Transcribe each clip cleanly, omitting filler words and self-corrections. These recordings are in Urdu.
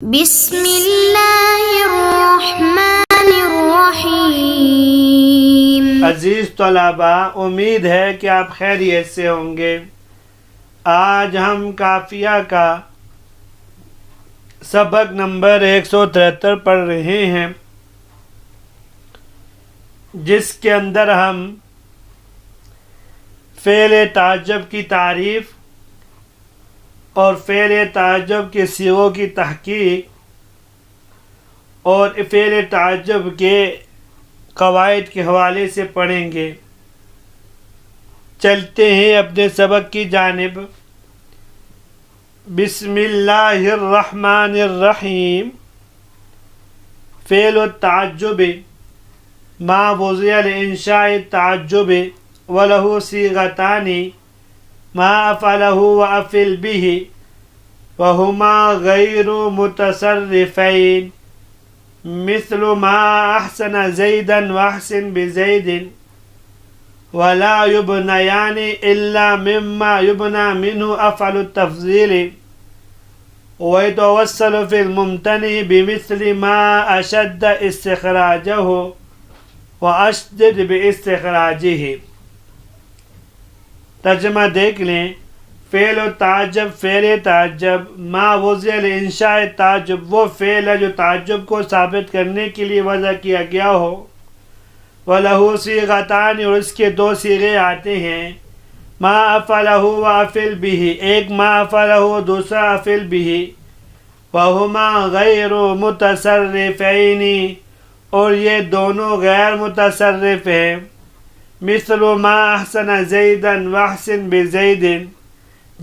بسم اللہ الرحمن الرحیم۔ عزیز طلباء، امید ہے کہ آپ خیریت سے ہوں گے۔ آج ہم قافیہ کا سبق نمبر 173 پڑھ رہے ہیں، جس کے اندر ہم فعل تعجب کی تعریف اور فعل تعجب کے صیغوں کی تحقیق اور فعل تعجب کے قواعد کے حوالے سے پڑھیں گے۔ چلتے ہیں اپنے سبق کی جانب۔ بسم اللہ الرحمن الرحیم۔ فعل التعجب ما وضع لانشاء التعجب وله صيغتان ما افعله وافعل به وهما غير متصرفين مثل ما احسن زيدا واحسن بزيد ولا يبنيان الا مما يبنى منه افعل التفضيل ويتوصل في الممتنع بمثل ما اشد استخراجه واشدد باستخراجه۔ ترجمہ دیکھ لیں۔ فعل و تعجب، فعل تعجب ما وضع لانشاء تعجب، وہ فعل ہے جو تعجب کو ثابت کرنے کے لیے وضع کیا گیا ہو۔ وَلَهُ صِيغَتَانِ، اور اس کے دو صیغے آتے ہیں۔ ما افعلہ وافعل به، ایک ما افعلہ دوسرا افعل به۔ وَهُمَا غَيْرُ مُتَصَرِّفَيْنِ، اور یہ دونوں غیر متصرف ہیں۔ مثل ما احسن زیدا واحسن بزید،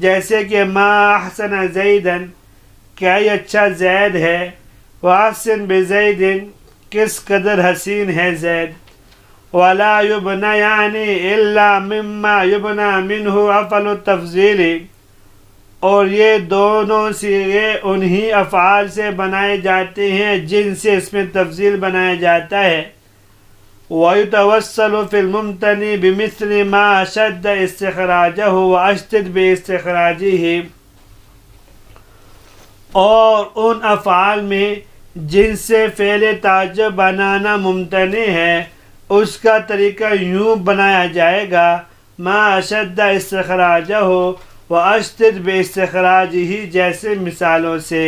جیسے کہ ما احسن زیدا، کیا ہی اچھا زید ہے، واحسن بزید، کس قدر حسین ہے زید۔ ولا یبنیان الا مما یبنى منہ افعل التفضیل، اور یہ دونوں صیغے انہی افعال سے بنائے جاتے ہیں جن سے اس میں تفضیل بنایا جاتا ہے۔ وَيُتَوَصَّلُ فِي الْمُمْتَنِعِ بِمِثْلِ مَا أَشَدَّ اسْتِخْرَاجَهُ وَأَشْدِدْ بِاسْتِخْرَاجِهِ، اور ان افعال میں جن سے فعل تعجب بنانا ممتنع ہے اس کا طریقہ یوں بنایا جائے گا: ما اشد استخراجہ واشدد باستخراجہ، جیسے مثالوں سے۔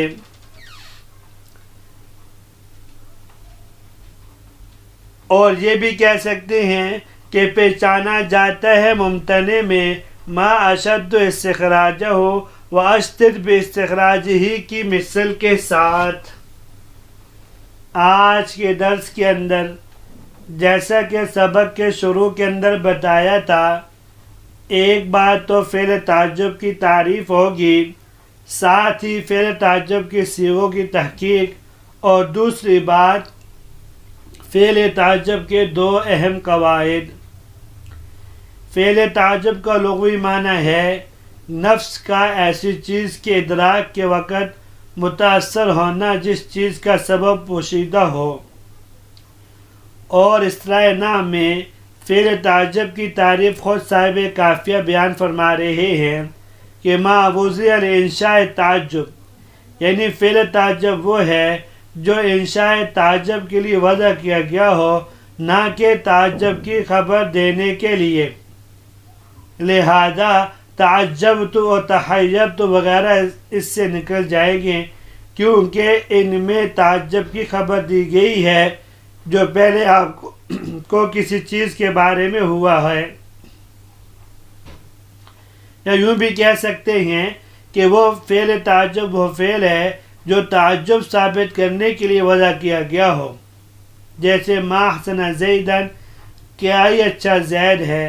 اور یہ بھی کہہ سکتے ہیں کہ پہچانا جاتا ہے ممتنع میں ما اشد استخراجہ و اشدد باستخراجہ کی مثل کے ساتھ۔ آج کے درس کے اندر جیسا کہ سبق کے شروع کے اندر بتایا تھا، ایک بات تو فعل تعجب کی تعریف ہوگی، ساتھ ہی فعل تعجب کی صیغوں کی تحقیق، اور دوسری بات فعل تعجب کے دو اہم قواعد۔ فعل تعجب کا لغوی معنی ہے نفس کا ایسی چیز کے ادراک کے وقت متاثر ہونا جس چیز کا سبب پوشیدہ ہو، اور اصطلاح نام میں فعل تعجب کی تعریف خود صاحب قافیہ بیان فرما رہے ہیں کہ ما وضع لانشاء تعجب، یعنی فعل تعجب وہ ہے جو انشاء تعجب کے لیے وضع کیا گیا ہو، نہ کہ تعجب کی خبر دینے کے لیے۔ لہذا تعجبت و تحیرت وغیرہ اس سے نکل جائیں گے، کیونکہ ان میں تعجب کی خبر دی گئی ہے جو پہلے آپ کو کسی چیز کے بارے میں ہوا ہے۔ یا یوں بھی کہہ سکتے ہیں کہ وہ فعل تعجب وہ فعل ہے جو تعجب ثابت کرنے کے لیے وضع کیا گیا ہو، جیسے ما احسن زیدا، کیا ہی اچھا زید ہے۔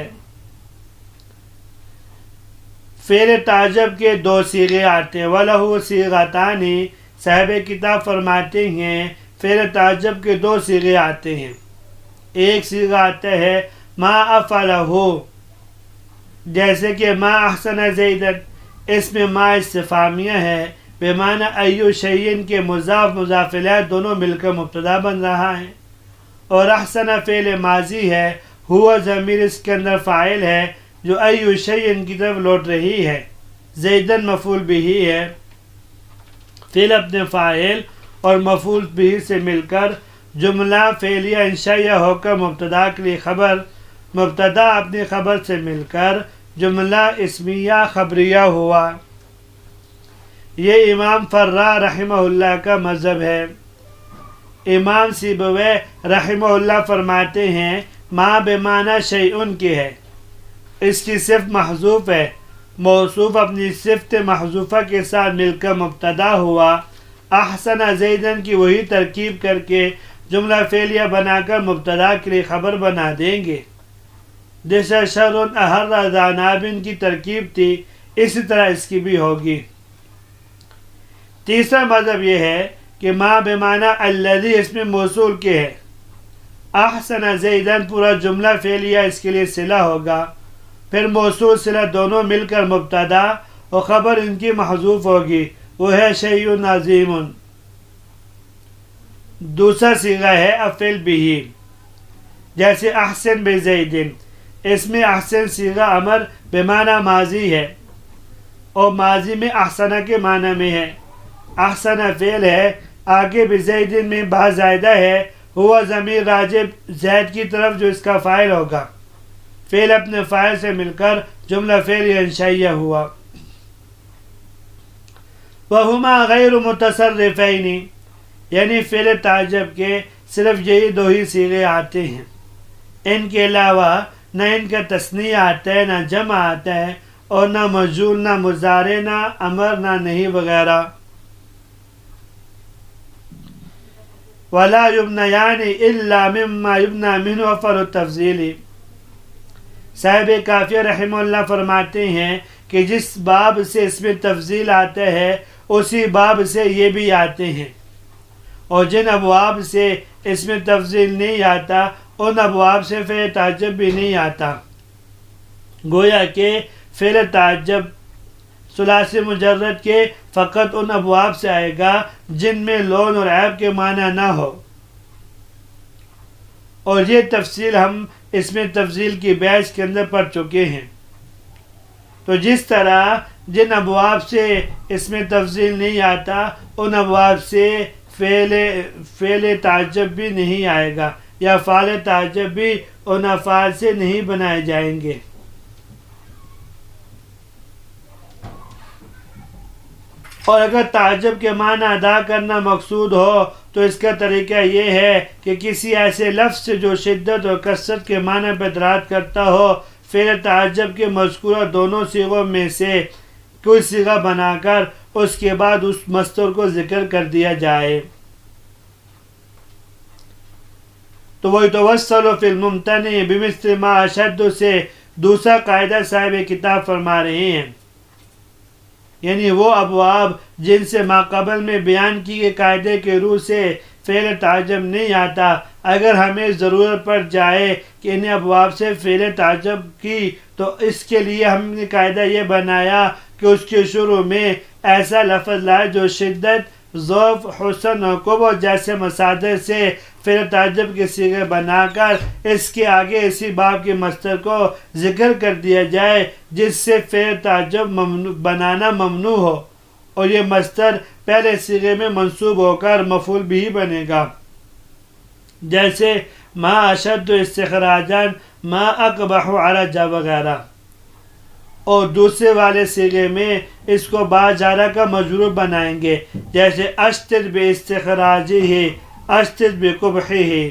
فعل تعجب کے دو صیغے آتے ہیں۔ وَلَهُ صِيغَتَانِ، صاحب کتاب فرماتے ہیں فعل تعجب کے دو صیغے آتے ہیں۔ ایک صیغہ آتا ہے ما افعلہ، جیسے کہ ما احسن زیدا، اس میں ما استفہامیہ ہے، بمعنی ایو شیئن کے مضاف مضاف الیہ دونوں مل کر مبتدا بن رہا ہے، اور احسن فعل ماضی ہے، ہوا ضمیر اس کے اندر فاعل ہے جو ایو شیئن کی طرف لوٹ رہی ہے، زیدن مفعول بہ ہے۔ فعل اپنے فاعل اور مفعول به سے مل کر جملہ فعلیہ انشائیہ ہو کر مبتدا کے لیے خبر، مبتدا اپنی خبر سے مل کر جملہ اسمیہ خبریہ ہوا۔ یہ امام فرا رحمہ اللہ کا مذہب ہے۔ امام سیبوی رحمہ اللہ فرماتے ہیں ما بمعنی شیئن کی ہے، اس کی صفت محذوف ہے، موصوف اپنی صفت محذوفہ کے ساتھ مل کر مبتدا ہوا۔ احسن زیدن کی وہی ترکیب کر کے جملہ فعلیہ بنا کر مبتدا کے لیے خبر بنا دیں گے، جیسے شر احر ذانابن کی ترکیب تھی، اسی طرح اس کی بھی ہوگی۔ تیسرا مذہب یہ ہے کہ ما بمعنی الذی اس میں موصول کے ہے، احسن زیدن پورا جملہ فعلیہ اس کے لیے صلہ ہوگا، پھر موصول صلہ دونوں مل کر مبتدا اور خبر ان کی محذوف ہوگی، وہ ہے شیء عظیم۔ دوسرا صیغہ ہے افعل به، جیسے احسن بزیدن، اس میں احسن صیغہ امر بمعنی ماضی ہے اور ماضی میں احسنہ کے معنی میں ہے۔ احسن فعل ہے، آگے بزیدن میں با زائدہ ہے، ہوا ضمیر راجع زید کی طرف جو اس کا فاعل ہوگا، فعل اپنے فاعل سے مل کر جملہ فعلیہ انشائیہ ہوا۔ وَهُمَا غَيْرُ مُتَصَرِّفَيْنِ، یعنی فعل تعجب کے صرف یہی دو ہی صیغے آتے ہیں، ان کے علاوہ نہ ان کا تثنیہ آتا ہے، نہ جمع آتا ہے، اور نہ مجہول، نہ مضارع، نہ امر، نہ نہیں وغیرہ۔ وَلَا يُبْنَيَانِ إِلَّا مِمَّا يُبْنَى مِنْهُ أَفْعَلُ التَّفْضِيلِ، صاحب کافیہ رحمہ اللہ فرماتے ہیں کہ جس باب سے اس میں تفضیل آتا ہے اسی باب سے یہ بھی آتے ہیں، اور جن ابواب سے اس میں تفضیل نہیں آتا ان ابواب سے فعل تعجب بھی نہیں آتا۔ گویا کہ فعل تعجب ثلاثی مجرد کے فقط ان ابواب سے آئے گا جن میں لون اور عیب کے معنی نہ ہو، اور یہ تفصیل ہم اس میں تفضیل کی بحث کے اندر پڑھ چکے ہیں۔ تو جس طرح جن ابواب سے اس میں تفضیل نہیں آتا ان ابواب سے فعل تعجب بھی نہیں آئے گا، یا فعل تعجب بھی ان افعال سے نہیں بنائے جائیں گے۔ اور اگر تعجب کے معنی ادا کرنا مقصود ہو تو اس کا طریقہ یہ ہے کہ کسی ایسے لفظ سے جو شدت اور کثرت کے معنی پر دلالت کرتا ہو، فعل تعجب کے مذکورہ دونوں صیغوں میں سے کوئی صیغہ بنا کر اس کے بعد اس مصدر کو ذکر کر دیا جائے۔ تو وہ توسل فی الممتنع بمثل ما اشد سے دوسرا قاعدہ صاحب کتاب فرما رہے ہیں، یعنی وہ ابواب جن سے ماقبل میں بیان کی گئے قاعدے کے روح سے فعل تعجب نہیں آتا، اگر ہمیں ضرورت پڑ جائے کہ انہیں ابواب سے فعل تعجب کی تو اس کے لیے ہم نے قاعدہ یہ بنایا کہ اس کے شروع میں ایسا لفظ لائے جو شدت، ضعف، حسن اور قوت جیسے مصادر سے فعل تعجب کے صیغے بنا کر اس کے آگے اسی باب کے مصدر کو ذکر کر دیا جائے جس سے فعل تعجب بنانا ممنوع ہو، اور یہ مصدر پہلے صیغے میں منصوب ہو کر مفعول بھی بنے گا، جیسے ما اشد استخراجاً، ما اقبح عرجا وغیرہ، اور دوسرے والے صیغے میں اس کو با جارہ کا مجرور بنائیں گے، جیسے اشتد باستخراجہ، اشتد بقبحہ۔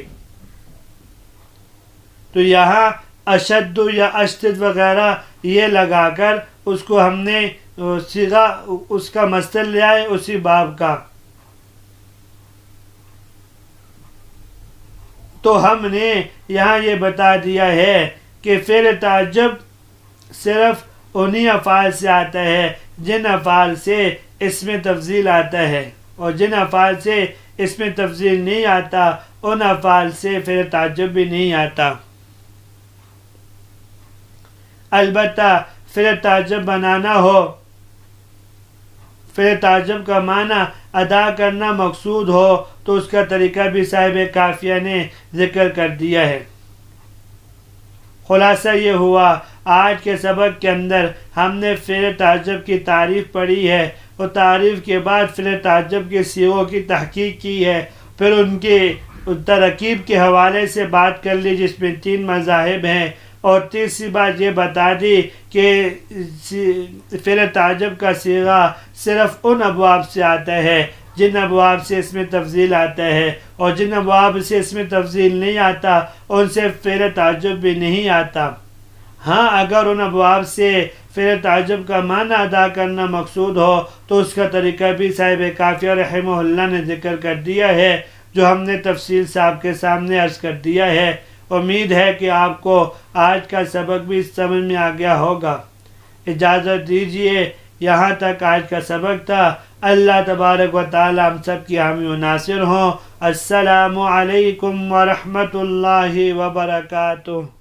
تو یہاں اشد یا اشتد وغیرہ یہ لگا کر اس کو ہم نے صیغہ اس کا مصدر لے آئے اسی باب کا۔ تو ہم نے یہاں یہ بتا دیا ہے کہ فعل تعجب صرف انہی افعال سے آتا ہے جن افعال سے اس میں تفضیل آتا ہے، اور جن افعال سے اس میں تفضیل نہیں آتا ان افعال سے فعل تعجب بھی نہیں آتا۔ البتہ فعل تعجب بنانا ہو، فعل تعجب کا معنی ادا کرنا مقصود ہو تو اس کا طریقہ بھی صاحب کافیہ نے ذکر کر دیا ہے۔ خلاصہ یہ ہوا، آج کے سبق کے اندر ہم نے فعل تعجب کی تعریف پڑھی ہے، اور تعریف کے بعد فعل تعجب کے صیغوں کی تحقیق کی ہے، پھر ان کے ترکیب کے حوالے سے بات کر لی جس میں 3 مذاہب ہیں، اور تیسری بات یہ بتا دی کہ فعل تعجب کا صیغہ صرف ان ابواب سے آتا ہے جن ابواب سے اس میں تفضیل آتا ہے، اور جن ابواب سے اس میں تفضیل نہیں آتا ان سے فعل تعجب بھی نہیں آتا۔ ہاں اگر ان ابواب سے فعل تعجب کا معنی ادا کرنا مقصود ہو تو اس کا طریقہ بھی صاحب کافیہ رحمہ اللہ نے ذکر کر دیا ہے، جو ہم نے تفصیل سے آپ کے سامنے عرض کر دیا ہے۔ امید ہے کہ آپ کو آج کا سبق بھی سمجھ میں آ گیا ہوگا۔ اجازت دیجیے، یہاں تک آج کا سبق تھا۔ اللہ تبارک و تعالی ہم سب کی حامی و ناصر ہوں۔ السلام علیکم ورحمۃ اللہ وبرکاتہ۔